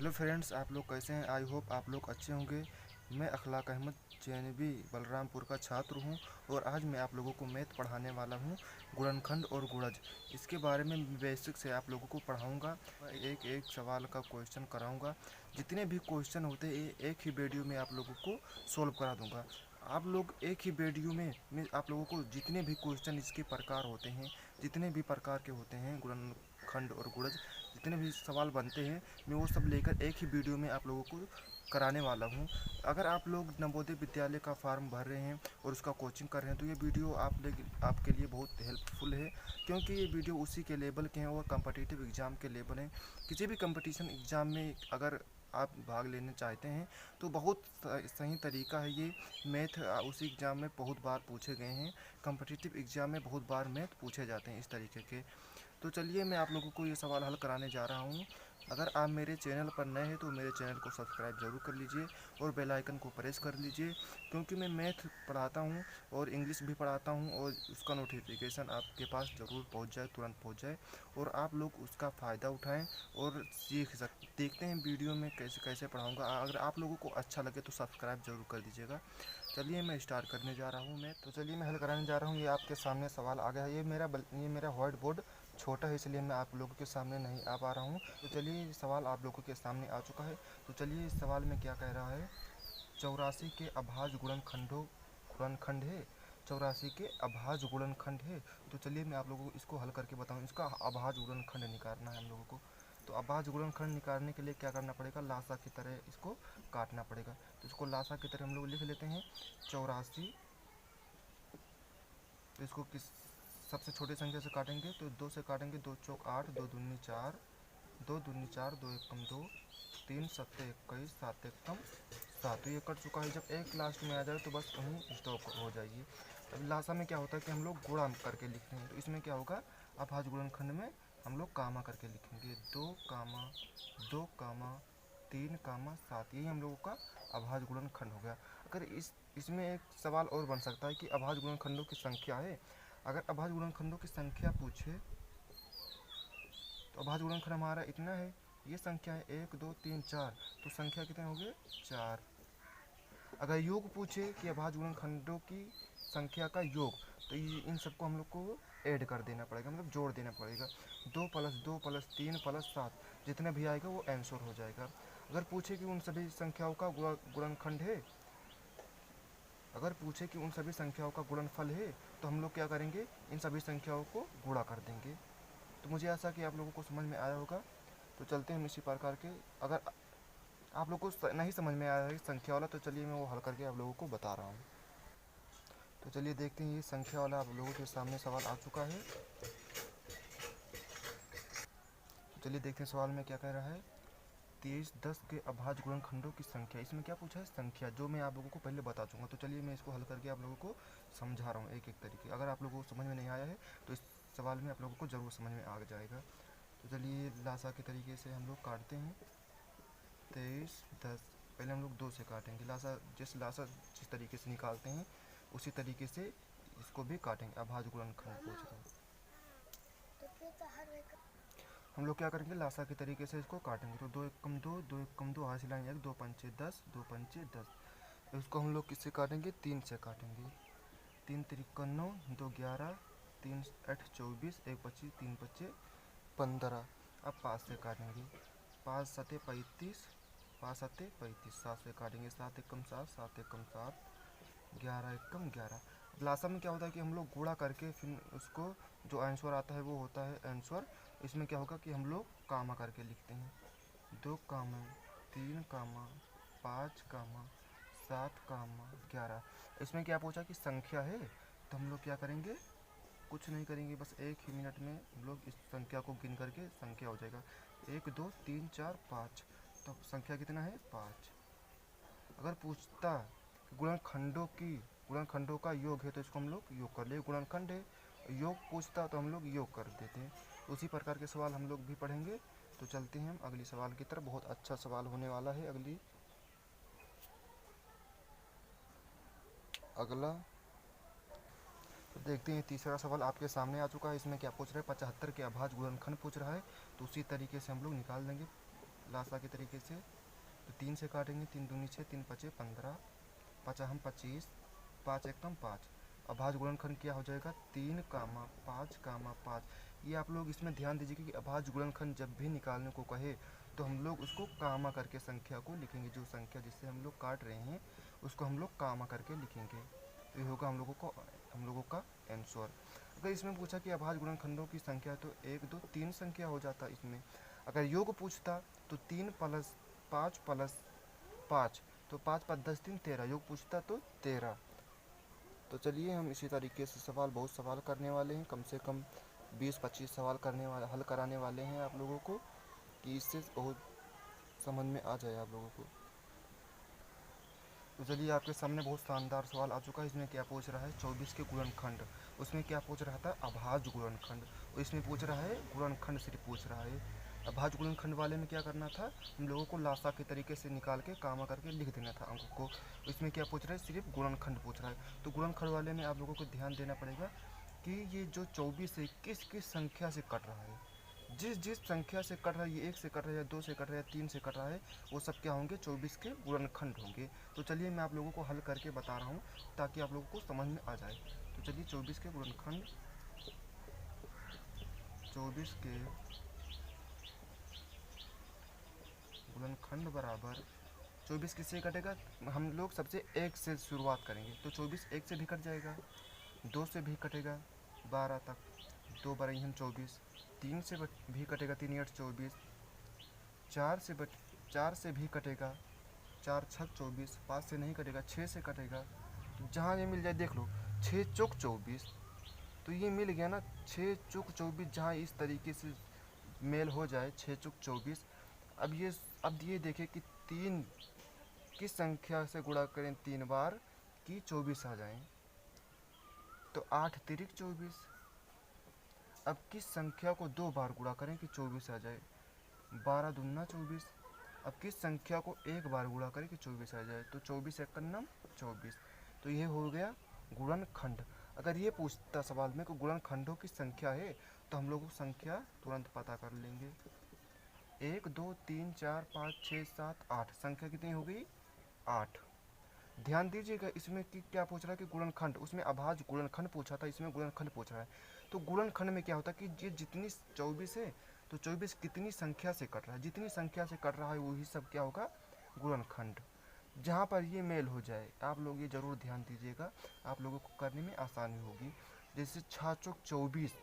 Hello friends, आप लोग कैसे हैं? आई होप आप लोग अच्छे होंगे। मैं अखलाक अहमद जैनबी बलरामपुर का छात्र हूं और आज मैं आप लोगों को मैथ पढ़ाने वाला हूं। गुणनखंड और गुणज इसके बारे में बेसिक से आप लोगों को पढ़ाऊंगा। एक एक सवाल का क्वेश्चन कराऊंगा। जितने भी क्वेश्चन होते हैं एक ही वीडियो में आप लोगों को सॉल्व करा दूंगा। आप लोग एक ही वीडियो में मैं आप लोगों को जितने भी क्वेश्चन इसके प्रकार होते हैं, जितने भी प्रकार के होते हैं गुणनखंड और गुणज, जितने भी सवाल बनते हैं, मैं वो सब लेकर एक ही वीडियो में आप लोगों को कराने वाला हूँ। अगर आप लोग नवोदय विद्यालय का फॉर्म भर रहे हैं और उसका कोचिंग कर रहे हैं तो ये वीडियो आपके लिए बहुत हेल्पफुल है, क्योंकि ये वीडियो उसी के लेवल के हैं और कम्पिटिटिव एग्ज़ाम के लेवल हैं। किसी भी कंपटीशन एग्ज़ाम में अगर आप भाग लेना चाहते हैं तो बहुत सही तरीका है ये। मैथ उसी एग्ज़ाम में बहुत बार पूछे गए हैं। कम्पिटिटिव एग्ज़ाम में बहुत बार मैथ पूछे जाते हैं इस तरीके के। तो चलिए मैं आप लोगों को ये सवाल हल कराने जा रहा हूँ। अगर आप मेरे चैनल पर नए हैं तो मेरे चैनल को सब्सक्राइब ज़रूर कर लीजिए और बेल आइकन को प्रेस कर लीजिए, क्योंकि मैं मैथ पढ़ाता हूँ और इंग्लिश भी पढ़ाता हूँ और उसका नोटिफिकेशन आपके पास ज़रूर पहुँच जाए, तुरंत पहुँच जाए और आप लोग उसका फ़ायदा उठाएँ और सीख सकते। देखते हैं वीडियो में कैसे कैसे पढ़ाऊँगा। अगर आप लोगों को अच्छा लगे तो सब्सक्राइब ज़रूर कर दीजिएगा। चलिए मैं स्टार्ट करने जा रहा हूँ। तो चलिए मैं हल कराने जा रहा हूँ। ये आपके सामने सवाल आ गया है। ये मेरा व्हाइट बोर्ड छोटा है, इसलिए मैं आप लोगों के सामने नहीं आ पा रहा हूँ। तो चलिए सवाल आप लोगों के सामने आ चुका है। तो चलिए इस सवाल में क्या कह रहा है। 84 के अभाज्य गुणनखंड है। 84 के अभाज्य गुणनखंड है। तो चलिए मैं आप लोगों को इसको हल करके बताऊँ। इसका अभाज्य गुणनखंड निकालना है हम लोगों को। तो अभाज्य गुणनखंड निकालने के लिए क्या करना पड़ेगा, लासा की तरह इसको काटना पड़ेगा। तो इसको लासा की तरह हम लोग लिख लेते हैं 84। तो इसको किस सबसे छोटी संख्या से काटेंगे तो 2 से काटेंगे। 2 चौक 8, 2 दूनी 4, 2 दूनी 4, 2 एकम 2, 3 सत्ते 21, 7 एकम 7। तो ये कट चुका है। जब एक लास्ट में आ जाए तो बस वहीं स्टॉप हो जाइए। अब लासा में क्या होता है कि हम लोग गुणा करके लिखते हैं। तो इसमें क्या होगा, अभाज्य गुणनखंड में हम लोग कामा करके लिखेंगे। 2 कामा 2 कामा 3 कामा 7, यही हम लोगों का अभाज्य गुणनखंड हो गया। अगर इसमें एक सवाल और बन सकता है कि अभाज्य गुणनखंडों की संख्या है। अगर अभाज्य गुणनखंडों की संख्या पूछे तो अभाज्य गुणनखंड हमारा इतना है, ये संख्या है 1 2 3 4, तो संख्या कितने हो गए 4। अगर योग पूछे कि अभाज्य गुणनखंडों की संख्या का योग, तो इन सबको हम लोग को ऐड कर देना पड़ेगा, मतलब जोड़ देना पड़ेगा। 2 + 2 + 3 + 7, जितना भी आएगा वो आंसर हो जाएगा। अगर पूछे कि उन सभी संख्याओं का गुणनखंड है, अगर पूछे कि उन सभी संख्याओं का गुणनफल है, तो हम लोग क्या करेंगे, इन सभी संख्याओं को गुणा कर देंगे। तो मुझे आशा कि आप लोगों को समझ में आया होगा। तो चलते हैं इसी प्रकार के। अगर आप लोगों को नहीं समझ में आया है संख्या वाला, तो चलिए मैं वो हल करके आप लोगों को बता रहा हूँ। तो चलिए देखते हैं, ये संख्या वाला आप लोगों के सामने सवाल आ चुका है। तो चलिए देखते हैं सवाल में क्या कह रहा है। 23 10 के अभाज्य गुणनखंडों की संख्या। इसमें क्या पूछा है, संख्या, जो मैं आप लोगों को पहले बता चुका। तो चलिए मैं इसको हल करके आप लोगों को समझा रहा हूँ एक एक तरीके। अगर आप लोगों को समझ में नहीं आया है तो इस सवाल में आप लोगों को ज़रूर समझ में आ जाएगा। तो चलिए लासा के तरीके से हम लोग काटते हैं। 23 10, पहले हम लोग 2 से काटेंगे। लासा जिस तरीके से निकालते हैं उसी तरीके से इसको भी काटेंगे। अभाज्य गुणनखंड पूछ रहे हैं, हम लोग क्या करेंगे, लासा के तरीके से इसको काटेंगे। तो 2 एकम 2, 2 एकम 2, हाथ लाएंगे 2 पंचे 10, 2 पंचे 10। इसको हम लोग किससे काटेंगे, 3 से काटेंगे। 3 तिरिका 9, 2 11, 3 8 24, 1 25, 3 बच्चे 15। अब 5 से काटेंगे। 5 7 35, 5 7 35, 7 से काटेंगे। 7 एकम 7, 7 एकम 7, 11 एकम 11। लासा में क्या होता है कि हम लोग गुणा करके फिर उसको जो आंसर आता है वो होता है आंसर। इसमें क्या होगा कि हम लोग कामा करके लिखते हैं। 2 कामा 3 कामा 5 कामा 7 कामा 11। इसमें क्या पूछा कि संख्या है, तो हम लोग क्या करेंगे, कुछ नहीं करेंगे, बस एक ही मिनट में हम लोग इस संख्या को गिन करके संख्या हो जाएगा। 1 2 3 4 5, तो संख्या कितना है 5। अगर पूछता गुणनखंडों का योग है, तो इसको हम लोग योग कर ले, गुणनखंड है। योग पूछता तो हम लोग योग कर देते हैं। उसी प्रकार के सवाल हम लोग भी पढ़ेंगे। तो चलते हैं हम अगली सवाल की तरफ। बहुत अच्छा सवाल होने वाला है अगला। तो देखते हैं, तीसरा सवाल आपके सामने आ चुका है। इसमें क्या पूछ रहा है, 75 के अभाज्य गुणनखंड पूछ रहा है। तो उसी तरीके से हम लोग निकाल देंगे। लासा के तरीके से। तो 3 से काटेंगे, 3 दूनी 6, 3 पचे 15, पचा हम 25, 5 एकम 5। अभाज्य गुणनखंड क्या हो जाएगा 3, 5, 5। ये आप लोग इसमें ध्यान दीजिए कि अभाज्य गुणनखंड जब भी निकालने को कहे तो हम लोग उसको कामा करके संख्या को लिखेंगे। जो संख्या जिससे हम लोग काट रहे हैं उसको हम लोग कामा करके लिखेंगे। तो ये होगा हम लोगों का आंसर। अगर इसमें पूछा कि अभाज्य गुणनखंडों की संख्या तो 1, 2, 3 संख्या हो जाता इसमें। अगर योग पूछता तो 3 + 5 + 5, तो 5 + 10 3 13। योग पूछता तो 13। तो चलिए हम इसी तरीके से बहुत सवाल करने वाले हैं, कम से कम 20-25 सवाल हल कराने वाले हैं आप लोगों को, कि इससे बहुत समझ में आ जाए आप लोगों को। तो चलिए आपके सामने बहुत शानदार सवाल आ चुका है। इसमें क्या पूछ रहा है 24 के गुणनखंड। उसमें क्या पूछ रहा था अभाज्य गुणनखंड, और इसमें पूछ रहा है गुणनखंड सिर्फ पूछ रहा है। अभाज्य गुणनखंड वाले में क्या करना था, हम लोगों को लासा के तरीके से निकाल के कामा करके लिख देना था अंक को। इसमें क्या पूछ रहा है सिर्फ गुणनखंड पूछ रहा है। तो गुणनखंड वाले में आप लोगों को ध्यान देना पड़ेगा कि ये जो 24 है किस किस संख्या से कट रहा है। जिस जिस संख्या से कट रहा है, ये 1 से कट रहा है, 2 से कट रहा है, 3 से कट रहा है, वो सब क्या होंगे 24 के गुणनखंड होंगे। तो चलिए मैं आप लोगों को हल करके बता रहा हूँ ताकि आप लोगों को समझ में आ जाए। तो चलिए 24 के गुणनखंड, 24 के गुणनखंड बराबर 24 किससे कटेगा, हम लोग सबसे 1 से शुरुआत करेंगे। तो 24 1 से भी कट जाएगा, 2 से भी कटेगा 12 तक, 2 12 हम 24, 3 से भी कटेगा, 3 8 24, 4 से भी कटेगा, 4 6 24, 5 से नहीं कटेगा, 6 से कटेगा। तो जहाँ ये मिल जाए देख लो, 6 चौक 24, तो ये मिल गया ना 6 चौक 24। जहाँ इस तरीके से मेल हो जाए 6 चौक 24। अब ये देखें कि 3 किस संख्या से गुणा करें 3 बार कि 24 आ जाए। तो 8 तिरिक 24। अब किस संख्या को 2 बार गुणा करें कि 24 आ जाए, 12 दूना 24। अब किस संख्या को 1 बार गुणा करें कि 24 आ जाए, तो 24 एक नम 24। तो ये हो गया गुणनखंड। अगर ये पूछता सवाल में कि गुणनखंडों की संख्या है तो हम लोग संख्या तुरंत पता कर लेंगे। 1 2 3 4 5 6 7 8, संख्या कितनी हो गई 8। ध्यान दीजिएगा इसमें कि क्या पूछ रहा है कि गुणनखंड, उसमें अभाज्य गुणनखंड पूछा था, इसमें गुणनखंड पूछ रहा है। तो गुणनखंड में क्या होता है कि ये जितनी 24 है तो 24 कितनी संख्या से कट रहा है, जितनी संख्या से कट रहा है वही सब क्या होगा गुणनखंड। जहाँ पर ये मेल हो जाए आप लोग ये ज़रूर ध्यान दीजिएगा, आप लोगों को करने में आसानी होगी। जैसे 6 चौक 24,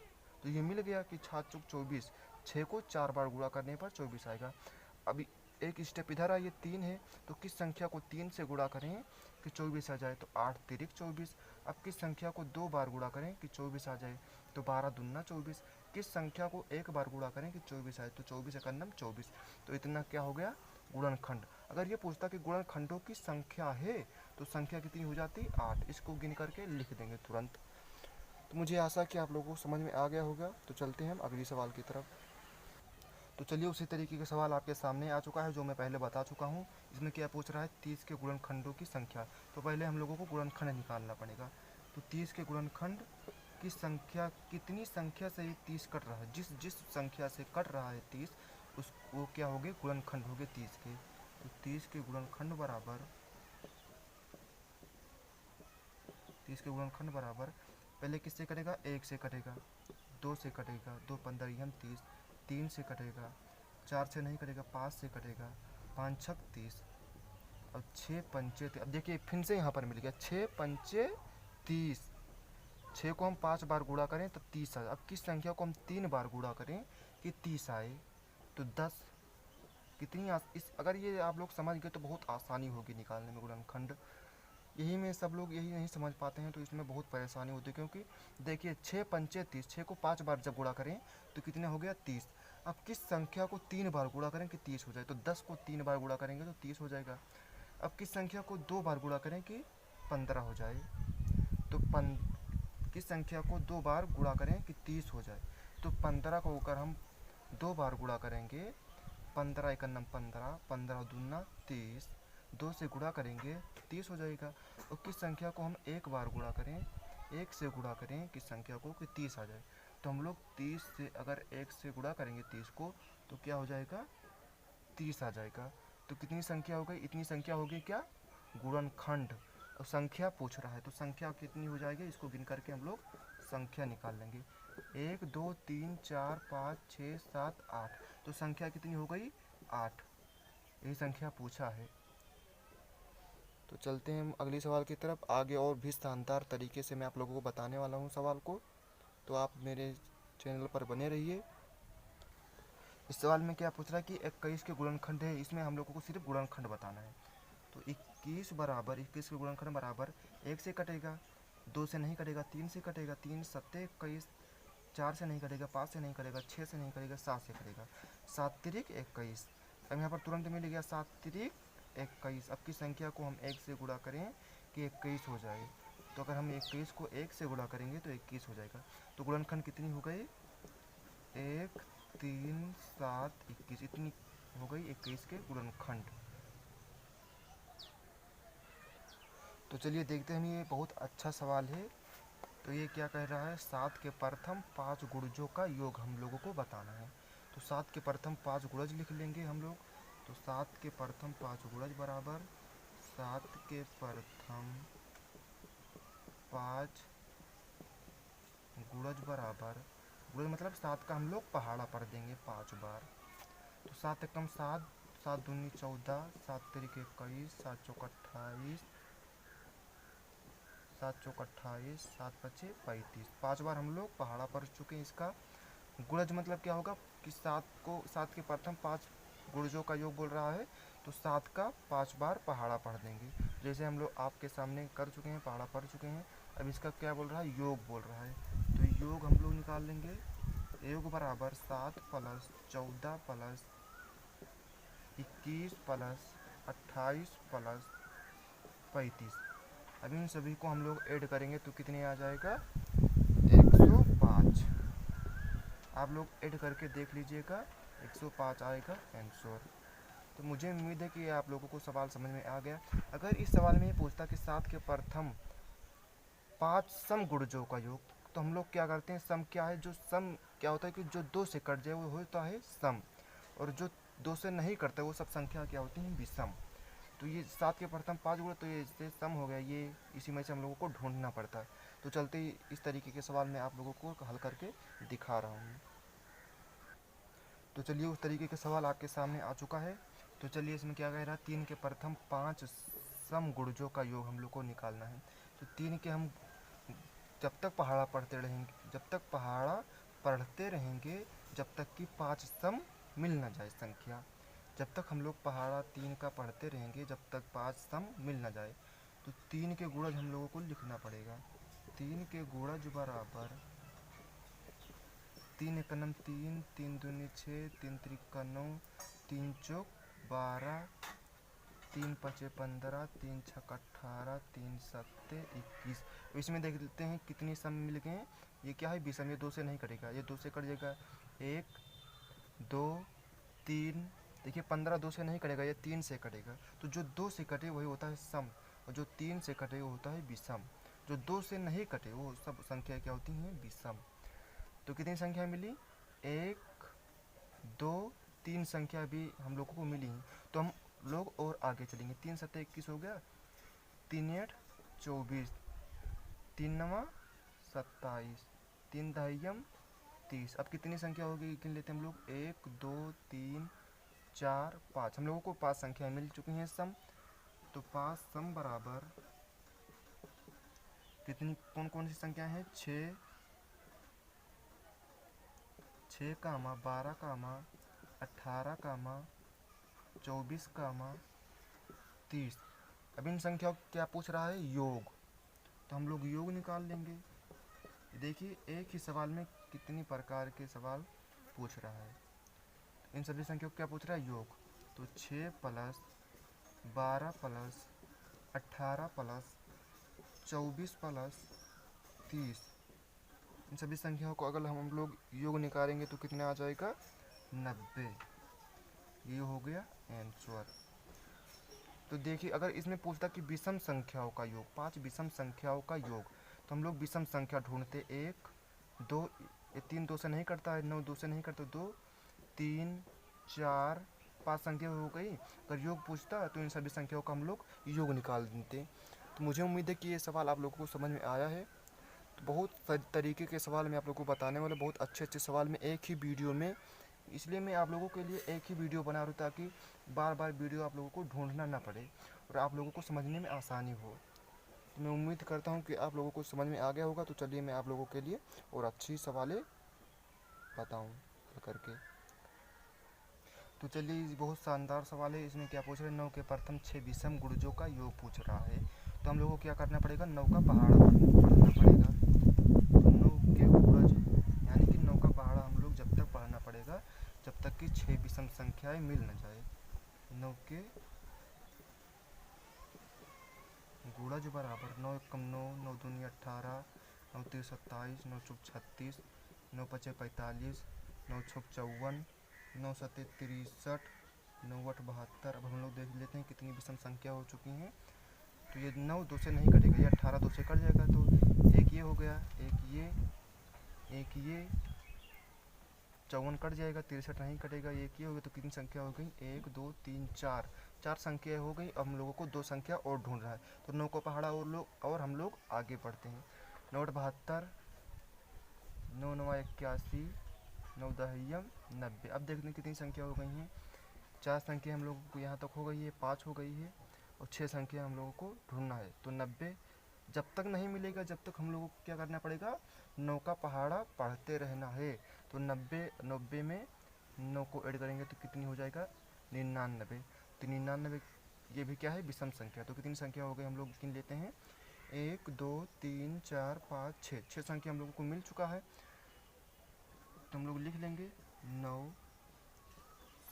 तो ये मिल गया कि 6 चौक 24, 6 को 4 बार गुणा करने पर 24 आएगा। अभी एक स्टेप इधर आइए, 3 है तो किस संख्या को 3 से गुणा करें कि 24 आ जाए, तो 8 तिरिक 24। अब किस संख्या को 2 बार गुणा करें कि 24 आ जाए, तो 12 दूना 24। किस संख्या को 1 बार गुणा करें कि 24 आए, तो 24 एक नम 24। तो इतना क्या हो गया गुणनखंड। अगर ये पूछता कि गुणनखंडों की संख्या है तो संख्या कितनी हो जाती 8। इसको गिन करके लिख देंगे तुरंत। तो मुझे आशा कि आप लोगों को समझ में आ गया होगा। तो चलते हैं हम अगली सवाल की तरफ। तो चलिए उसी तरीके का सवाल आपके सामने आ चुका है जो मैं पहले बता चुका हूँ। इसमें क्या पूछ रहा है 30 के गुणनखंडों की संख्या। तो पहले हम लोगों को गुणनखंड निकालना पड़ेगा। तो 30 के गुणनखंड की संख्या, कितनी संख्या से 30 कट रहा है, जिस जिस संख्या से कट रहा है 30 उसको क्या हो गए गुणनखंड हो गए 30 के। तो 30 के गुणनखंड बराबर, 30 के गुणनखंड बराबर पहले किससे कटेगा 1 से कटेगा, 2 से कटेगा, 2 15 हम 30, 3 से कटेगा, 4 से नहीं कटेगा, 5 से कटेगा, 5 6 30, और 6 पंचे 30। अब देखिए फिर से यहाँ पर मिल गया 6 पंचे 30। 6 को हम 5 बार गुणा करें तो 30 आए। अब किस संख्या को हम 3 बार गुणा करें कि 30 आए, तो 10। इस अगर ये आप लोग समझ गए तो बहुत आसानी होगी निकालने में गुणनखंड। यही में सब लोग यही नहीं समझ पाते हैं तो इसमें बहुत परेशानी होती है, क्योंकि देखिए 6 पंचे 30, 6 को 5 बार जब गुणा करें तो कितने हो गया 30। अब किस संख्या को 3 बार गुणा करें कि 30 हो जाए, तो 10 को 3 बार गुणा करेंगे तो 30 हो जाएगा। अब किस संख्या को 2 बार गुणा करें कि 15 हो जाए, तो किस संख्या को 2 बार गुणा करें कि 30 हो जाए, तो 15 को अगर हम 2 बार गुणा करेंगे, 15 एक नम 15, 15 दूना 30, 2 से गुणा करेंगे 30 हो जाएगा। और किस संख्या को हम 1 बार गुणा करें, 1 से गुणा करें किस संख्या को कि 30 आ जाए, तो हम लोग 30 से अगर 1 से गुणा करेंगे 30 को तो क्या हो जाएगा 30 आ जाएगा। तो कितनी संख्या हो गई? इतनी संख्या होगी क्या? गुणनखंड। और संख्या पूछ रहा है तो संख्या कितनी हो जाएगी, इसको गिन करके हम लोग संख्या निकाल लेंगे। 1 2 3 4 5 6 7 8। तो संख्या कितनी हो गई? 8। यही संख्या पूछा है। तो चलते हैं हम अगले सवाल की तरफ। आगे और भी शानदार तरीके से मैं आप लोगों को बताने वाला हूँ सवाल को, तो आप मेरे चैनल पर बने रहिए। इस सवाल में क्या पूछ रहा है कि 21 के गुणनखंड है, इसमें हम लोगों को सिर्फ गुणनखंड बताना है। तो 21 बराबर 21 के गुणनखंड बराबर 1 से कटेगा, 2 से नहीं कटेगा, 3 से कटेगा, 3 सत्ते 21, 4 से नहीं कटेगा, 5 से नहीं कटेगा, 6 से नहीं कटेगा, 7 से कटेगा, 7 तिरिक 21। अब यहाँ पर तुरंत मिल गया 7 तिरिक 21। अब की संख्या को हम 1 से गुणा करें कि 21 हो जाए। तो अगर हम 21 को 1 से गुणा करेंगे तो 21 हो जाएगा। तो गुणनखंड कितनी हो गई? 1 3 7 21। इतनी हो गई 21 के गुणनखंड। तो चलिए देखते हैं, ये बहुत अच्छा सवाल है। तो ये क्या कह रहा है? 7 के प्रथम 5 गुणजों का योग हम लोगों को बताना है। तो 7 के प्रथम 5 गुणज लिख लेंगे हम लोग। तो 7 के प्रथम 5 गुणज बराबर 7 के प्रथम 5 गुणज बराबर, गुणज मतलब 7 का हम लोग पहाड़ा पढ़ देंगे 5 बार। तो 7 एकम 7, 7 दूनी 14, 7 तिरिक 21, 7 चौक 28, 7 चौक 28, 7 पचे 35। 5 बार हम लोग पहाड़ा पढ़ चुके हैं इसका। गुणज मतलब क्या होगा कि 7 के प्रथम 5 गुणजों का योग बोल रहा है, तो 7 का 5 बार पहाड़ा पढ़ देंगे। जैसे हम लोग आपके सामने कर चुके हैं, पहाड़ा पढ़ चुके हैं। अब इसका क्या बोल रहा है? योग बोल रहा है। तो योग हम लोग निकाल लेंगे। योग बराबर 7 प्लस 14 प्लस 21 प्लस 28 प्लस 35। अब इन सभी को हम लोग ऐड करेंगे तो कितने आ जाएगा? 105। आप लोग ऐड करके देख लीजिएगा, 105 आएगा आंसर। तो मुझे उम्मीद है कि आप लोगों को सवाल समझ में आ गया। अगर इस सवाल में ये पूछता कि 7 के प्रथम 5 सम गुणजों का योग, तो हम लोग क्या करते हैं? सम क्या है? जो सम क्या होता है कि जो 2 से कट जाए वो होता है सम, और जो 2 से नहीं कटता वो सब संख्या क्या होती है? विषम। तो ये 7 के प्रथम 5 गुण, तो ये इससे सम हो गया। ये इसी में से हम लोगों को ढूंढना पड़ता है। तो चलते ही इस तरीके के सवाल मैं आप लोगों को हल करके दिखा रहा हूँ। तो चलिए उस तरीके का सवाल आपके सामने आ चुका है। तो चलिए इसमें क्या कह रहा है? 3 के प्रथम 5 सम गुणजों का योग हम लोग को निकालना है। तो 3 के हम जब तक पहाड़ा पढ़ते रहेंगे, जब तक कि 5 सम मिल न जाए संख्या। जब तक हम लोग पहाड़ा 3 का पढ़ते रहेंगे जब तक 5 सम मिल न जाए। तो 3 के गुणज हम लोगों को लिखना पड़ेगा। 3 के गुणज बराबर 3 एकनम 3, 3 दूनी 6, 3 त्रिका 9, 3 चौक 12, 3 पचे 15, 3 छक 18, 3 सत्ते 21। इसमें देख लेते हैं कितनी सम मिल गए। ये क्या है? विषम। ये 2 से नहीं कटेगा, ये 2 से कट जाएगा। 1 2 3। देखिए 15 2 से नहीं कटेगा, ये 3 से कटेगा। तो जो 2 से कटे वही होता है सम, और जो 3 से कटे वो होता है विषम। जो 2 से नहीं कटे वो सब संख्या क्या होती हैं? विषम। तो कितनी संख्या मिली? 1 2 3 संख्या भी हम लोगों को मिली। तो हम लोग और आगे चलेंगे। 3 सत्ते 21 हो गया, 3 8 24, 3 नवा 27, 3 दहाइयम 30। अब कितनी संख्या होगी गिन लेते हैं हम लोग। 1 2 3 4 5। हम लोगों को 5 संख्या मिल चुकी हैं सम। तो 5 सम बराबर कितनी कौन कौन सी संख्या है? 6 कामा 12 कामा 18 कामा 24 कामा 30। अब इन संख्याओं क्या पूछ रहा है? योग। तो हम लोग योग निकाल लेंगे। देखिए एक ही सवाल में कितनी प्रकार के सवाल पूछ रहा है। इन सभी संख्याओं को क्या पूछ रहा है? योग। तो 6 प्लस 12 प्लस 18 प्लस 24 प्लस 30। इन सभी संख्याओं को अगर हम लोग योग निकालेंगे तो कितना आ जाएगा? 90। ये हो गया आंसर। तो देखिए अगर इसमें पूछता कि विषम संख्याओं का योग, 5 विषम संख्याओं का योग, तो हम लोग विषम संख्या ढूंढते। 1 2, ये 3 2 से नहीं कटता है, 9 2 से नहीं कटता, 2 3 4 5 संख्या हो गई, अगर योग पूछता तो इन सभी संख्याओं का हम लोग योग निकाल देते। तो मुझे उम्मीद है कि ये सवाल आप लोगों को समझ में आया है। तो बहुत तरीके के सवाल मैं आप लोगों को बताने वाला, बहुत अच्छे अच्छे सवाल मैं एक ही वीडियो में, इसलिए मैं आप लोगों के लिए एक ही वीडियो बना रहा हूँ ताकि बार बार वीडियो आप लोगों को ढूंढना ना पड़े और आप लोगों को समझने में आसानी हो। तो मैं उम्मीद करता हूँ कि आप लोगों को समझ में आ गया होगा। तो चलिए मैं आप लोगों के लिए और अच्छी सवालें बताऊँ करके। तो चलिए बहुत शानदार सवाल है। इसमें क्या पूछ रहे हैं, 9 के प्रथम 6 विषम गुणजों का योग पूछ रहा है। तो हम लोगों को क्या करना पड़ेगा, 9 का पहाड़ा पढ़ना पड़ेगा। तो 9 के गुणज यानी कि 9 का पहाड़ा हम लोग जब तक पढ़ना पड़ेगा जब तक कि 6 विषम संख्याएं मिल न जाए। 9 के गुणज बराबर 9 एकम 9, 9 दूनी 18, 9 तीन 27, 9 चौक 36, 9 पचे 45, 9 छक 54, 9 सत्ते 63, 9 8 72। अब हम लोग देख लेते हैं कितनी विषम संख्या हो चुकी हैं। तो ये 9 2 से नहीं कटेगा, ये 18 2 से कट जाएगा। तो एक ये हो गया, एक ये 54 कट जाएगा, 63 नहीं कटेगा, एक ये हो गया। तो कितनी संख्या हो गई, 1 2 3 4, 4 संख्या हो गई। अब हम लोगों को 2 संख्या और ढूंढ रहा है। तो 9 को पहाड़ा और हम लोग आगे बढ़ते हैं। 9 8 72, 9 9 81, 9 दहियम 90। अब देखते हैं कितनी संख्या हो गई हैं। 4 संख्या हम लोगों को यहाँ तक हो गई है, 5 हो गई है और 6 संख्या हम लोगों को ढूंढना है। तो 90 जब तक नहीं मिलेगा जब तक हम लोगों को क्या करना पड़ेगा, 9 का पहाड़ा पढ़ते रहना है। तो 90 में 9 को ऐड करेंगे तो कितनी हो जाएगा, 99। तो 99 ये भी क्या है, विषम संख्या। तो कितनी संख्या हो गई, हम लोग गिन लेते हैं, 1 2 3 4 5 6, 6 संख्या हम लोगों को मिल चुका है। तो हम लोग लिख लेंगे 9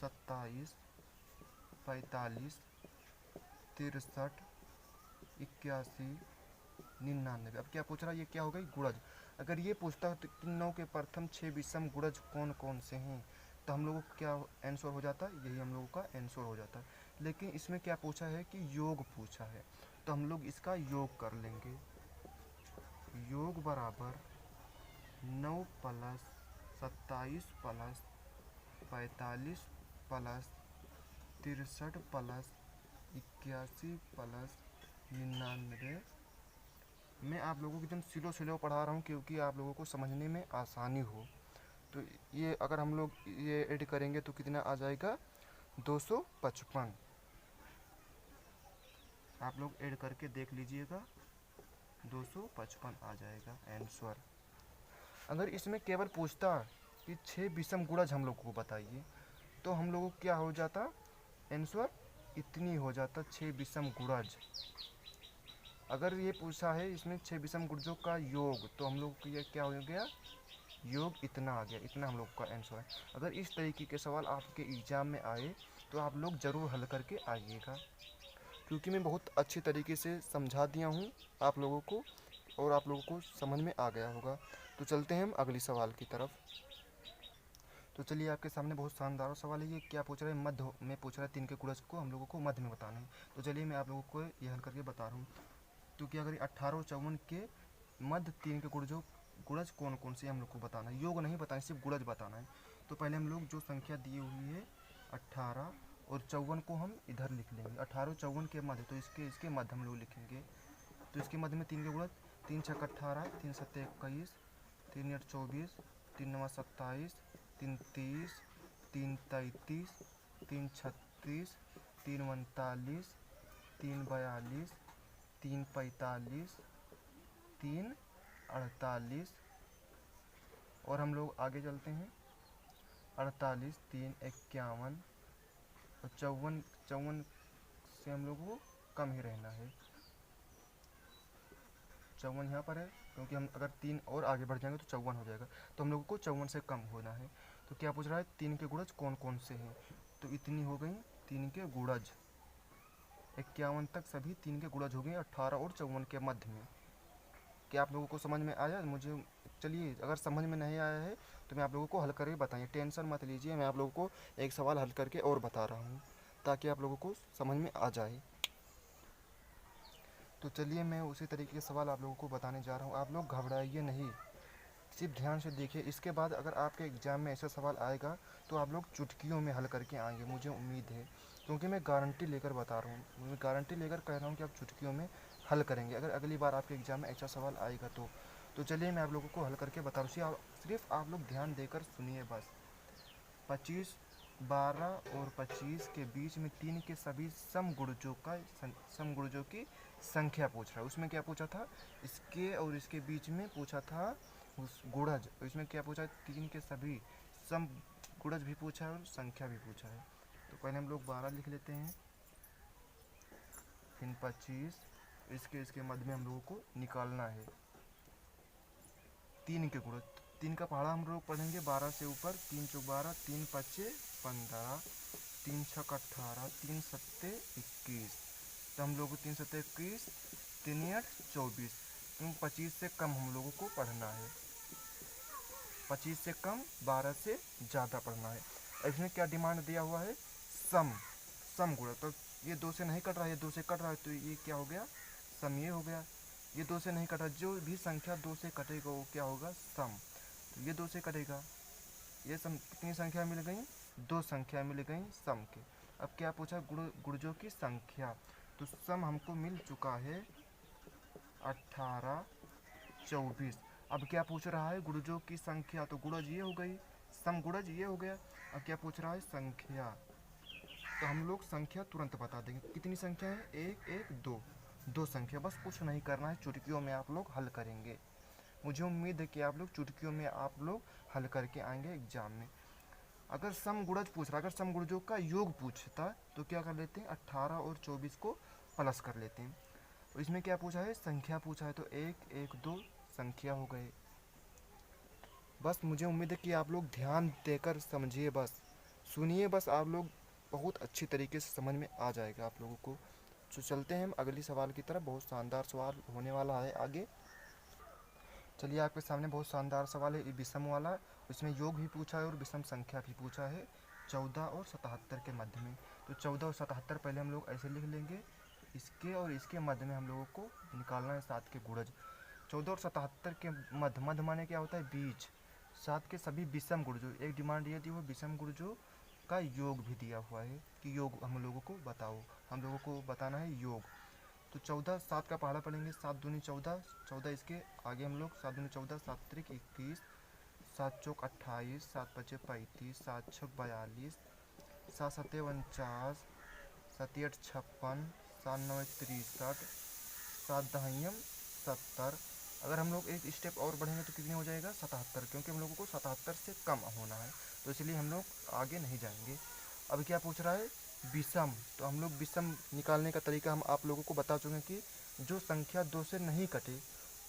27 45 63 81 99। अब क्या पूछ रहा है, ये क्या हो गई, गुणज। अगर ये पूछता है तो 9 के प्रथम 6 विषम गुणज कौन कौन से हैं, तो हम लोगों को क्या आंसर हो जाता है, यही हम लोगों का आंसर हो जाता है। लेकिन इसमें क्या पूछा है कि योग पूछा है, तो हम लोग इसका योग कर लेंगे। योग बराबर 9 plus 27 plus 45 plus 63 plus 81 plus 99। मैं आप लोगों को एकदम स्लो पढ़ा रहा हूँ क्योंकि आप लोगों को समझने में आसानी हो। तो ये अगर हम लोग ये ऐड करेंगे तो कितना आ जाएगा, 255। आप लोग ऐड करके देख लीजिएगा, 255 आ जाएगा आंसर। अगर इसमें केवल पूछता कि 6 विषम गुणज हम लोग को बताइए तो हम लोगों को क्या हो जाता, आंसर इतनी हो जाता, 6 विषम गुणज। अगर ये पूछा है इसमें 6 विषम गुणजों का योग तो हम लोग को ये क्या हो गया, योग इतना आ गया, इतना हम लोग का आंसर है। अगर इस तरीके के सवाल आपके एग्ज़ाम में आए तो आप लोग ज़रूर हल करके आइएगा, क्योंकि मैं बहुत अच्छे तरीके से समझा दिया हूँ आप लोगों को और आप लोगों को समझ में आ गया होगा। तो चलते हैं हम अगली सवाल की तरफ। तो चलिए आपके सामने बहुत शानदार सवाल है। ये क्या पूछ रहा है, मध्य में पूछ रहा है, 3 के गुणज को हम लोगों को मध्य में बताना है। तो चलिए मैं आप लोगों को ये हल करके बता रहा हूँ। तो क्या करें, 18 और 54 के मध्य 3 के गुणज कौन कौन से हम लोग को बताना है, योग नहीं बताना, सिर्फ गुणज बताना है। तो पहले हम लोग जो संख्या दी हुई है 18 और 54 को हम इधर लिख लेंगे। 18 और 54 के मध्य, तो इसके मध्य हम लोग लिखेंगे। तो इसके मध्य में 3 के गुणज, 3 छक 18, 3 सत्ते 21, 3 8 24, 3 9 27, 3 30, 3 33, 3 36, 3 39, 3 42, 3 45, 3 48। और हम लोग आगे चलते हैं, 48, 3 51 और 54 से हम लोग को कम ही रहना है। 54 यहाँ पर है क्योंकि हम अगर 3 और आगे बढ़ जाएंगे तो 54 हो जाएगा, तो हम लोगों को 54 से कम होना है। तो क्या पूछ रहा है, 3 के गुणज कौन कौन से हैं। तो इतनी हो गई 3 के गुणज, 51 तक सभी 3 के गुणज हो गए 18 और 54 के मध्य में। क्या आप लोगों को समझ में आया, मुझे चलिए अगर समझ में नहीं आया है तो मैं आप लोगों को हल करके बताइए, टेंशन मत लीजिए। मैं आप लोगों को एक सवाल हल करके और बता रहा हूँ ताकि आप लोगों को समझ में आ जाए। तो चलिए मैं उसी तरीके के सवाल आप लोगों को बताने जा रहा हूँ, आप लोग घबराइए नहीं, सिर्फ ध्यान से देखिए। इसके बाद अगर आपके एग्ज़ाम में ऐसा सवाल आएगा तो आप लोग चुटकियों में हल करके आएंगे, मुझे उम्मीद है, क्योंकि मैं गारंटी लेकर बता रहा हूँ, मैं गारंटी लेकर कह रहा हूँ कि आप चुटकियों में हल करेंगे अगर अगली बार आपके एग्ज़ाम में ऐसा सवाल आएगा तो चलिए मैं आप लोगों को हल करके बता रहा हूँ। सिर्फ आप लोग ध्यान देकर सुनिए बस। 25, 12 और 25 के बीच में 3 के सभी समगुणजों की संख्या पूछ रहा है। उसमें क्या पूछा था, इसके और इसके बीच में पूछा था उस गुणज। इसमें क्या पूछा है, 3 के सभी सम गुणज भी पूछा है और संख्या भी पूछा है। तो पहले हम लोग 12 लिख लेते हैं, फिर 25, इसके मध्य में हम लोगों को निकालना है 3 के गुणज। 3 का पहाड़ा हम लोग पढ़ेंगे 12 से ऊपर। 3 चौक 12, 3 पच्चे 15, 3 छक 18, 3 सत्ते 21। तो हम लोग को 3 सत्ते 21, 3 8 24। 25 से कम हम लोगों को पढ़ना है, 25 से कम, 12 से ज़्यादा पढ़ना है। इसमें क्या डिमांड दिया हुआ है, सम गुणा। तो ये 2 से नहीं कट रहा है, ये 2 से कट रहा है, तो ये क्या हो गया, सम। ये हो गया, ये 2 से नहीं कटा, जो भी संख्या 2 से कटेगा वो क्या होगा, सम। तो ये 2 से कटेगा, ये सम। कितनी संख्या मिल गई, 2 संख्या मिल गई सम के। अब क्या पूछा, गुणजों की संख्या। तो सम हमको मिल चुका है 18, 24। अब क्या पूछ रहा है, गुणजों की संख्या। तो गुणज ये हो गई, सम गुणज ये हो गया। अब क्या पूछ रहा है, संख्या। तो हम लोग संख्या तुरंत बता देंगे। कितनी संख्या है, 1 1 2, 2 संख्या। बस कुछ नहीं करना है, चुटकियों में आप लोग हल करेंगे। मुझे उम्मीद है कि आप लोग चुटकियों में आप लोग हल करके आएंगे एग्जाम में। अगर सम गुणज पूछ रहा, अगर सम गुणजों का योग पूछता तो क्या कर लेते हैं, 18 और 24 को प्लस कर लेते हैं। तो इसमें क्या पूछा है, संख्या पूछा है, तो 1 1 2 संख्या हो गए। बस मुझे उम्मीद है कि आप लोग ध्यान देकर समझिए, बस सुनिए, बस आप लोग बहुत अच्छी तरीके से समझ में आ जाएगा आप लोगों को। तो चलते हैं हम अगली सवाल की तरफ। बहुत शानदार सवाल होने वाला है आगे। चलिए, आपके सामने बहुत शानदार सवाल है, विषम वाला। इसमें योग भी पूछा है और विषम संख्या भी पूछा है, 14 और 77 के मध्य में। तो 14 और 77 पहले हम लोग ऐसे लिख लेंगे, इसके और इसके मध्य में हम लोगों को निकालना है 7 के गुणज। 14 और 77 के मध्य माने क्या होता है, बीच। 7 के सभी विषम गुणजों, एक डिमांड ये दी हुई, विषम गुणजों का योग भी दिया हुआ है कि योग हम लोगों को बताओ, हम लोगों को बताना है योग। तो 14, 7 का पहाड़ा पढ़ेंगे, 7 दूनी 14, 14 इसके आगे हम लोग 7 दूनी 14, 7 त्रिक 21, 7 चौक 28, 7 पचे 35, 7 छक 42, 7 सत्ते 49, 7 8 56, 7 9 63, 7 दहाइयम 70। अगर हम लोग एक स्टेप और बढ़ेंगे तो कितने हो जाएगा, 77, क्योंकि हम लोगों को 77 से कम होना है, तो इसलिए हम लोग आगे नहीं जाएंगे। अब क्या पूछ रहा है, विषम। तो हम लोग विषम निकालने का तरीका हम आप लोगों को बता चुके हैं कि जो संख्या 2 से नहीं कटे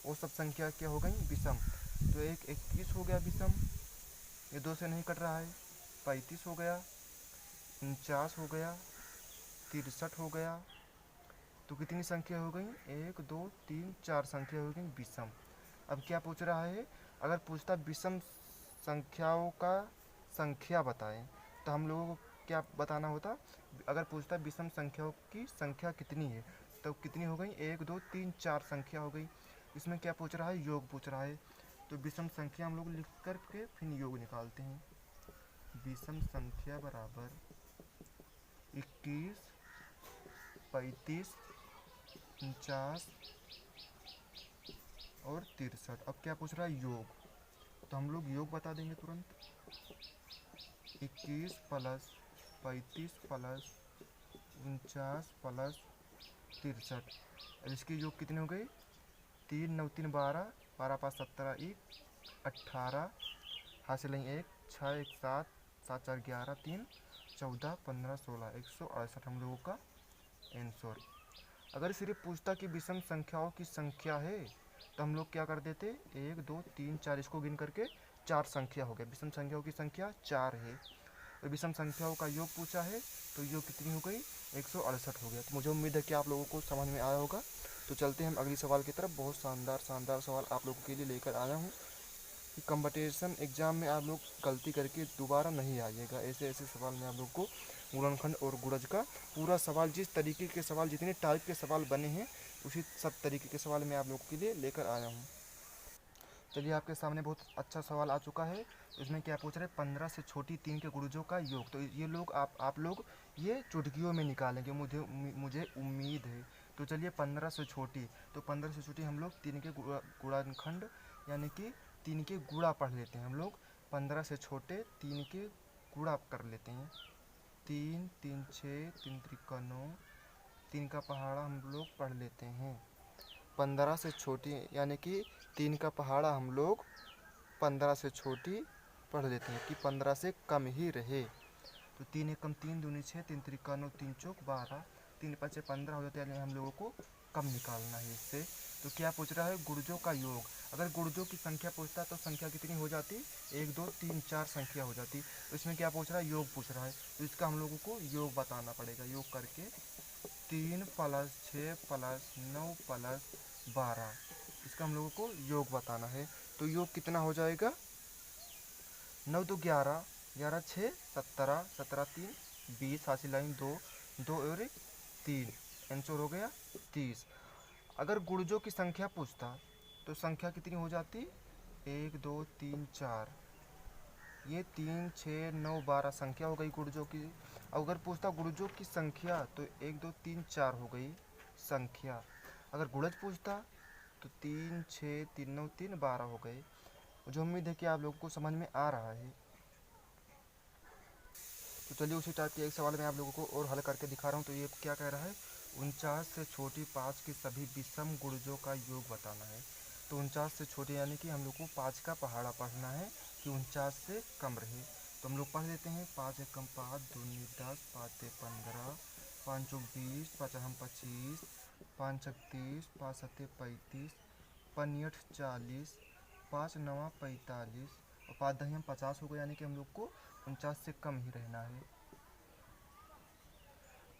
वो सब संख्या क्या हो गई, विषम। तो एक 21 हो गया विषम, ये 2 से नहीं कट रहा है। 35 हो गया, 49 हो गया, 63 हो गया। तो कितनी संख्या हो गई, 1 2 3 4 संख्या हो गई विषम। अब क्या पूछ रहा है, अगर पूछता विषम संख्याओं का संख्या बताएं, तो हम लोगों को क्या बताना होता। अगर पूछता विषम संख्याओं की संख्या कितनी है, तो कितनी हो गई, 1 2 3 4 संख्या हो गई। इसमें क्या पूछ रहा है, योग पूछ रहा है। तो विषम संख्या हम लोग लिख कर के फिर योग निकालते हैं। विषम संख्या बराबर 21, 35, 49 और 63। अब क्या पूछ रहा है, योग। तो हम लोग योग बता देंगे तुरंत। 21 प्लस 35 प्लस 49 प्लस 63। अब इसकी योग कितनी हो गई, 3 9 3 12, 12 5 17 1 18, हासिल लेंगे 1 6 1 7, 7 4 11 3 14 15 16, 168 हम लोगों का आंसर। अगर सिर्फ पूछता कि विषम संख्याओं की संख्या है, तो हम लोग क्या कर देते, 1 2 3 4 इसको गिन करके 4 संख्या हो गया। विषम संख्याओं की संख्या 4 है और विषम संख्याओं का योग पूछा है, तो योग कितनी हो गई, 168 हो गया। तो मुझे उम्मीद है कि आप लोगों को समझ में आया होगा। तो चलते हैं हम अगली सवाल की तरफ। बहुत शानदार सवाल आप लोगों के लिए लेकर आया हूँ कि कंपटीशन एग्ज़ाम में आप लोग गलती करके दोबारा नहीं आइएगा। ऐसे सवाल में आप लोग को गुणनखंड और गुणज का पूरा सवाल, जिस तरीके के सवाल, जितने टाइप के सवाल बने हैं, उसी सब तरीके के सवाल मैं आप लोगों के लिए लेकर आया हूँ। चलिए आपके सामने बहुत अच्छा सवाल आ चुका है। इसमें क्या पूछ रहे हैं, 15 से छोटी 3 के गुर्जों का योग। तो ये लोग आप लोग ये चुटकियों में निकालेंगे, मुझे उम्मीद है। तो चलिए 15 से छोटी, तो 15 से छोटी हम लोग 3 के गुणनखंड यानी कि 3 के गुणा पढ़ लेते हैं हम लोग। 15 से छोटे 3 के गुणा कर लेते हैं। 3 3 6 3 त्रिका 9, 3 का पहाड़ा हम लोग पढ़ लेते हैं। 15 से छोटी यानी कि 3 का पहाड़ा हम लोग 15 से छोटी पढ़ लेते हैं कि 15 से कम ही रहे। तो 3 एकम 3 दूनी 6, 3 त्रिका 9, 3 चौक 12, 3 5 15 हो जाते हैं। यानी हम लोगों को कम निकालना है इससे। तो क्या पूछ रहा है, गुर्जों का योग। अगर गुर्जों की संख्या पूछता तो संख्या कितनी हो जाती, 1 2 3 4 संख्या हो जाती। तो इसमें क्या पूछ रहा है, योग पूछ रहा है। तो इसका हम लोगों को योग बताना पड़ेगा। योग करके 3 + 6 + 9 + 12, इसका हम लोगों को योग बताना है। तो योग कितना हो जाएगा, 9 2 11, 11 6 17, 17 3 20, हासिल लाइन 2, 2 और 3, आंसर हो गया 30। अगर गुर्जों की संख्या पूछता तो संख्या कितनी हो जाती, 1 2 3 4, ये 3 6 9 12 संख्या हो गई गुर्जों की। अगर पूछता गुर्जों की संख्या तो 1 2 3 4 हो गई संख्या। अगर गुणज पूछता तो 3 6 3 9 3 12 हो गए। मुझे उम्मीद है कि आप लोगों को समझ में आ रहा है। तो चलिए उसी टाइप के एक सवाल मैं आप लोगों को और हल करके दिखा रहा हूँ। तो ये क्या कह रहा है, 49 से छोटी 5 की सभी विषम गुर्जों का योग बताना है। तो 49 से छोटे यानी कि हम लोग को 5 का पहाड़ा पढ़ना है कि 49 से कम रहे। तो हम लोग पढ़ लेते हैं, 5 एकम 5, 2 दूनी 10, 5 ते 15, 5 चौक 20, 5 हम 25, 5 छक 30, 5 सत्ते 35, 5 8 40, 5 9 45 और 5 10 हम 50 हो गए। यानी कि हम लोग को 49 से कम ही रहना है।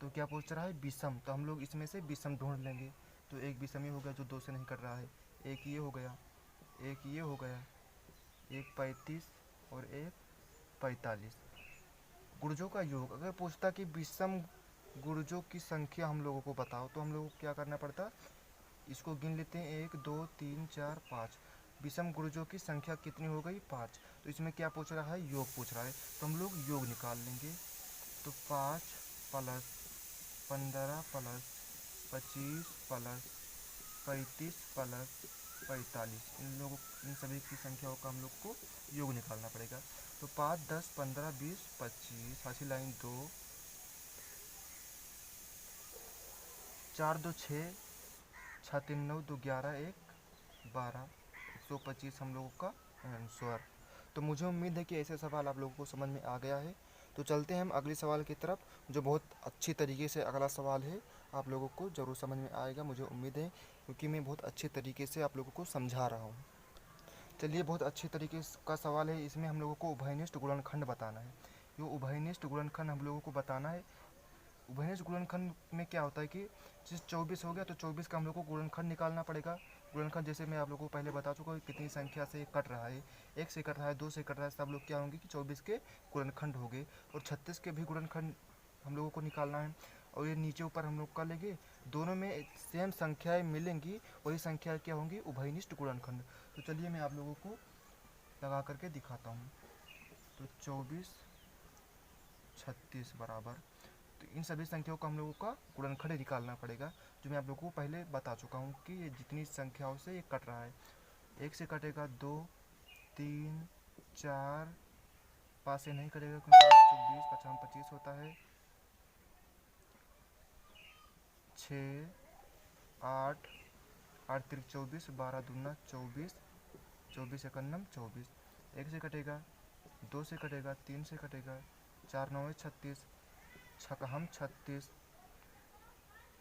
तो क्या पूछ रहा है, विषम। तो हम लोग इसमें से विषम ढूंढ लेंगे। तो एक विषम ये हो गया जो 2 से नहीं कट रहा है, एक ये हो गया, एक ये हो गया, एक 35 और एक 45। गुर्जों का योग अगर पूछता कि विषम गुर्जों की संख्या हम लोगों को बताओ, तो हम लोगों को क्या करना पड़ता, इसको गिन लेते हैं, 1 2 3 4 5। विषम गुर्जों की संख्या कितनी हो गई, 5। तो इसमें क्या पूछ रहा है, योग पूछ रहा है। तो हम लोग योग निकाल लेंगे। तो 5 + 15 + 25 + 35 + 45, इन सभी की संख्याओं का हम लोग को योग निकालना पड़ेगा। तो 5 10 15 20 25, हासिल लाइन 2, 4 2 6, 6 3 9, 2 11, 1 12, 125 हम लोगों का आंसर। तो मुझे उम्मीद है कि ऐसे सवाल आप लोगों को समझ में आ गया है। तो चलते हैं हम अगले सवाल की तरफ, जो बहुत अच्छी तरीके से अगला सवाल है, आप लोगों को ज़रूर समझ में आएगा, मुझे उम्मीद है, क्योंकि मैं बहुत अच्छे तरीके से आप लोगों को समझा रहा हूँ। चलिए बहुत अच्छी तरीके का सवाल है। इसमें हम लोगों को उभयनिष्ठ गुणनखंड बताना है। ये उभयनिष्ठ गुणनखंड हम लोगों को बताना है। उभयनिष्ठ गुणनखंड में क्या होता है कि जैसे 24 हो गया तो 24 का हम लोग को गुणनखंड निकालना पड़ेगा। गुणनखंड जैसे मैं आप लोगों को पहले बता चुका हूँ कितनी संख्या से कट रहा है, 1 से कट रहा है, 2 से कट रहा है, सब लोग क्या होंगे कि 24 के गुणनखंड हो गए। और 36 के भी गुणनखंड हम लोगों को निकालना है। और ये नीचे ऊपर हम लोग कर लेंगे, दोनों में सेम संख्याएँ मिलेंगी, वही संख्या क्या होंगी, उभयनिष्ठ गुणनखंड। तो चलिए मैं आप लोगों को लगा करके दिखाता हूँ। तो 24 36 बराबर, तो इन सभी संख्याओं का हम लोगों का गुणनखंड निकालना पड़ेगा, जो मैं आप लोगों को पहले बता चुका हूँ कि ये जितनी संख्याओं से ये कट रहा है। 1 से कटेगा 2 3 4, 5 से नहीं कटेगा क्योंकि 5 चौक 20, 5 हम 25 होता है, 6 8, 8 तिरक 24, 12 दूना 24, 24 एकम 24। 1 से कटेगा, 2 से कटेगा, 3 से कटेगा, 4 9 36, 6 हम 36,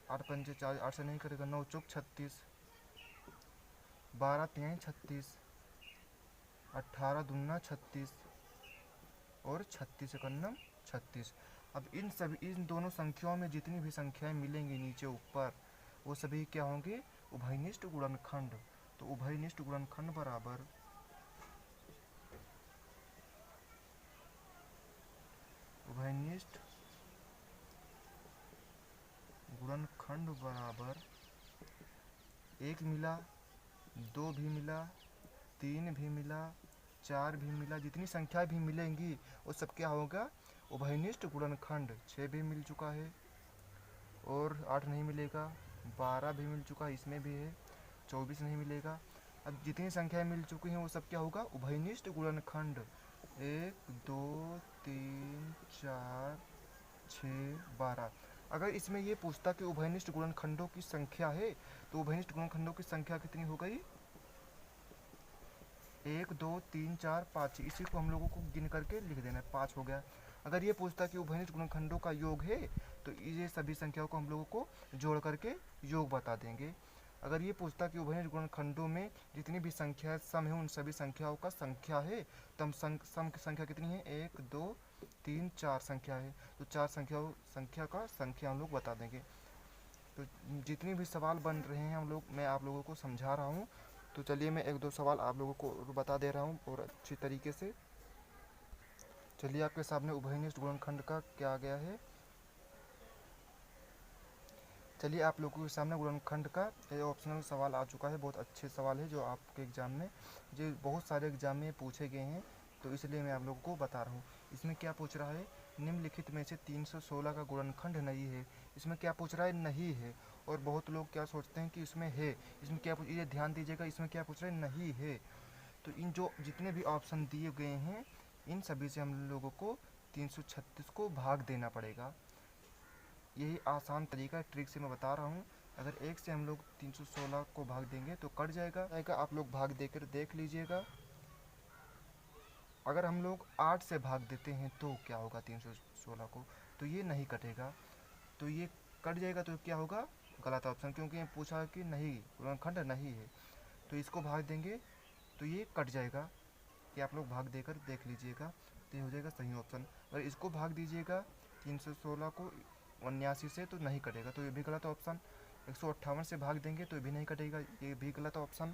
8 पंजे 4, 8 से नहीं कटेगा, 9 चौक 36, 12 3 36, 18 दूना 36 और 36 एकम 36। अब इन दोनों संख्याओं में जितनी भी संख्याएं मिलेंगी नीचे ऊपर, वो सभी क्या होंगे, उभयनिष्ठ गुणनखंड। तो उभयनिष्ठ गुणनखंड बराबर उभयनिष्ठ गुणनखंड बराबर 1 मिला, 2 भी मिला, 3 भी मिला, 4 भी मिला, जितनी संख्या भी मिलेंगी वो सब क्या होगा, उभयनिष्ठ गुणनखंड। 6 भी मिल चुका है और 8 नहीं मिलेगा, 12 भी मिल चुका है, इसमें भी है, 24 नहीं मिलेगा। अब जितनी संख्याएं मिल चुकी हैं वो सब क्या होगा, उभयनिष्ठ गुणनखंड। 1 2 3 4 6 12। अगर इसमें ये पूछता कि उभयनिष्ठ गुणनखंडों की संख्या है, तो उभयनिष्ठ गुणनखंडों की संख्या कितनी हो गई, 1 2 3 4 5। इसी को हम लोगों को गिन करके लिख देना है, 5 हो गया। अगर ये पूछता कि उभयनिष्ठ गुणनखंडों का योग है, तो ये सभी संख्याओं को हम लोगों को जोड़ करके योग बता देंगे। अगर ये पूछता कि उभयनिष्ठ गुणनखंडों में जितनी भी संख्या सम है उन सभी संख्याओं का संख्या है, तो हम सम की संख्या कितनी है, 1 2 3 4 संख्या है, तो 4 संख्या का संख्या हम लोग बता देंगे। तो जितने भी सवाल बन रहे हैं मैं आप लोगों को समझा रहा हूँ। तो चलिए मैं 1 2 सवाल आप लोगों को बता दे रहा हूँ और अच्छी तरीके से। चलिए आपके सामने उभयनिष्ठ गुणनखंड का क्या आ गया है। चलिए आप लोगों के सामने गुणनखंड का ये ऑप्शनल सवाल आ चुका है। बहुत अच्छे सवाल है जो आपके एग्ज़ाम में, जो बहुत सारे एग्ज़ाम में पूछे गए हैं, तो इसलिए मैं आप लोगों को बता रहा हूँ। इसमें क्या पूछ रहा है, निम्नलिखित में से 316 का गुणनखंड नहीं है। इसमें क्या पूछ रहा है, नहीं है। और बहुत लोग क्या सोचते हैं कि इसमें है। इसमें क्या ये ध्यान दीजिएगा, इसमें क्या पूछ रहा है, नहीं है। तो इन जो जितने भी ऑप्शन दिए गए हैं इन सभी से हम लोगों को 336 को भाग देना पड़ेगा। यही आसान तरीका ट्रिक से मैं बता रहा हूँ। अगर 1 से हम लोग 316 को भाग देंगे तो कट जाएगा। आप लोग भाग देकर देख लीजिएगा। अगर हम लोग 8 से भाग देते हैं तो क्या होगा 316 को, तो ये नहीं कटेगा, तो ये कट जाएगा। तो क्या होगा, गलत ऑप्शन, क्योंकि ये पूछा कि नहीं गुणनखंड नहीं है। तो इसको भाग देंगे तो ये कट जाएगा। ये आप लोग भाग देकर देख लीजिएगा, तो ये हो जाएगा सही ऑप्शन। अगर इसको भाग दीजिएगा 316 को 79 से, तो नहीं कटेगा, तो ये भी गलत ऑप्शन। 158 से भाग देंगे तो ये भी नहीं कटेगा, ये भी गलत ऑप्शन।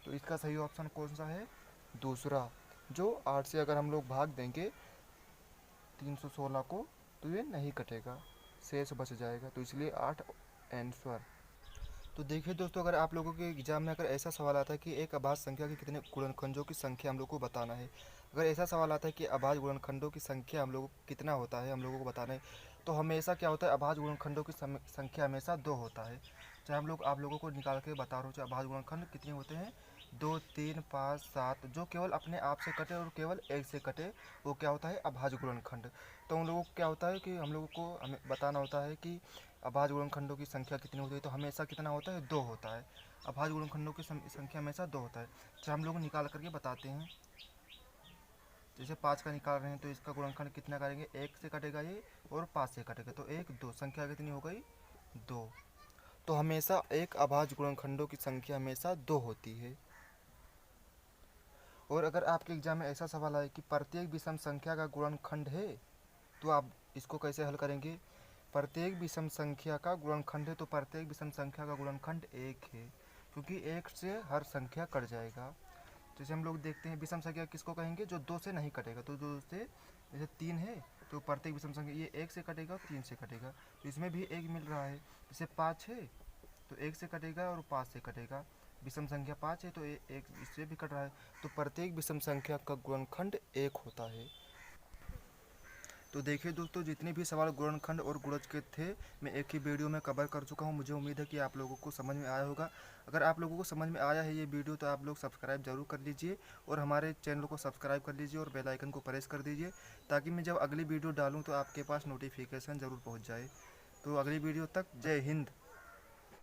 तो इसका सही ऑप्शन कौन सा है, दूसरा, जो 8 से अगर हम लोग भाग देंगे 316 को तो ये नहीं कटेगा, शेष बच जाएगा, तो इसलिए 8 आंसर। तो देखिए दोस्तों, अगर आप लोगों के एग्जाम में अगर ऐसा सवाल आता है कि एक अभाज्य संख्या के कितने गुणनखंडों की संख्या हम लोग को बताना है, अगर ऐसा सवाल आता है कि अभाज्य गुणनखंडों की संख्या हम लोग को कितना होता है हम लोगों को बताना है, तो हमेशा क्या होता है, अभाज्य गुणनखंडों की संख्या हमेशा 2 होता है। चाहे हम लोग आप लोगों को निकाल के बता रहे हो, चाहे अभाज्य गुणनखंड कितने होते हैं, 2 3 5 7, जो केवल अपने आप से कटे और केवल 1 से कटे, वो क्या होता है, अभाज्य गुणनखंड। तो उन लोगों को क्या होता है कि हम लोगों को हमें बताना होता है कि अभाज्य गुणनखंडों की संख्या कितनी होती है, तो हमेशा कितना होता है, 2 होता है। अभाज्य गुणनखंडों की संख्या हमेशा 2 होता है। चाहे हम लोग निकाल करके बताते हैं, जैसे 5 का निकाल रहे हैं तो इसका गुणनखंड कितना करेंगे, 1 से कटेगा ये और 5 से कटेगा, तो 1 2, संख्या कितनी हो गई, 2। तो हमेशा एक अभाज्य गुणनखंडों की संख्या हमेशा 2 होती है। और अगर आपके एग्जाम में ऐसा सवाल आए कि प्रत्येक विषम संख्या का गुणनखंड है, तो आप इसको कैसे हल करेंगे, प्रत्येक विषम संख्या का गुणनखंड है, तो प्रत्येक विषम संख्या का गुणनखंड 1 है, क्योंकि 1 से हर संख्या कट जाएगा। जैसे हम लोग देखते हैं विषम संख्या किसको कहेंगे, जो 2 से नहीं कटेगा, तो 2 से, जैसे 3 है तो प्रत्येक विषम संख्या ये 1 से कटेगा और 3 से कटेगा, तो इसमें भी 1 मिल रहा है। जैसे 5 है तो 1 से कटेगा और 5 से कटेगा, विषम संख्या 5 है तो 1 इससे भी कट रहा है, तो प्रत्येक विषम संख्या का गुणनखंड 1 होता है। तो देखिए दोस्तों, जितने भी सवाल गुणनखंड और गुणज के थे मैं एक ही वीडियो में कवर कर चुका हूं। मुझे उम्मीद है कि आप लोगों को समझ में आया होगा। अगर आप लोगों को समझ में आया है ये वीडियो, तो आप लोग सब्सक्राइब जरूर कर लीजिए और हमारे चैनल को सब्सक्राइब कर लीजिए और बेल आइकन को प्रेस कर दीजिए, ताकि मैं जब अगली वीडियो डालूँ तो आपके पास नोटिफिकेशन ज़रूर पहुँच जाए। तो अगली वीडियो तक जय हिंद।